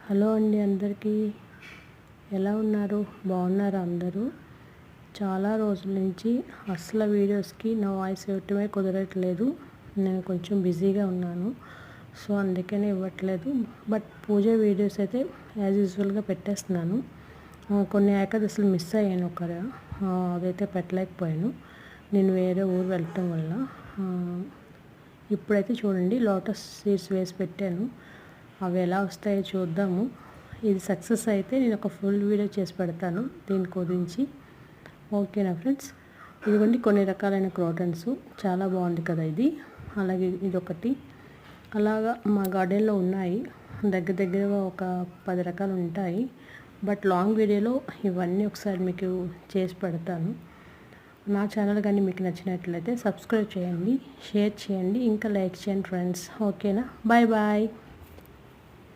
Hello అండి, అందరికీ ఎలా ఉన్నారు? బాగున్నారా అందరూ? చాలా రోజుల నుంచి అసలు వీడియోస్కి నా వాయిస్ ఇవ్వటమే కుదరట్లేదు. నేను కొంచెం బిజీగా ఉన్నాను, సో అందుకనే ఇవ్వట్లేదు. బట్ పూజ వీడియోస్ అయితే యాజ్ యూజువల్గా పెట్టేస్తున్నాను. కొన్ని ఏకాదశులు మిస్ అయ్యాను, అదైతే పెట్టలేకపోయాను నేను వేరే ఊరు వెళ్ళటం వల్ల. ఇప్పుడైతే చూడండి, లోటస్ సీడ్స్ వేసి పెట్టాను. అవి ఎలా వస్తాయో చూద్దాము. ఇది సక్సెస్ అయితే నేను ఒక ఫుల్ వీడియో చేసి పెడతాను దీని గురించి. ఓకేనా ఫ్రెండ్స్? ఇదిగోండి కొన్ని రకాలైన క్రోటన్స్, చాలా బాగుంది కదా ఇది. అలాగే ఇదొకటి. అలాగా మా గార్డెన్లో ఉన్నాయి, దగ్గర దగ్గరగా ఒక 10 రకాలు ఉంటాయి. బట్ లాంగ్ వీడియోలో ఇవన్నీ ఒకసారి మీకు చేసి పెడతాను. నా ఛానల్ కానీ మీకు నచ్చినట్లయితే సబ్స్క్రైబ్ చేయండి, షేర్ చేయండి, ఇంకా లైక్ చేయండి ఫ్రెండ్స్. ఓకేనా? Bye bye.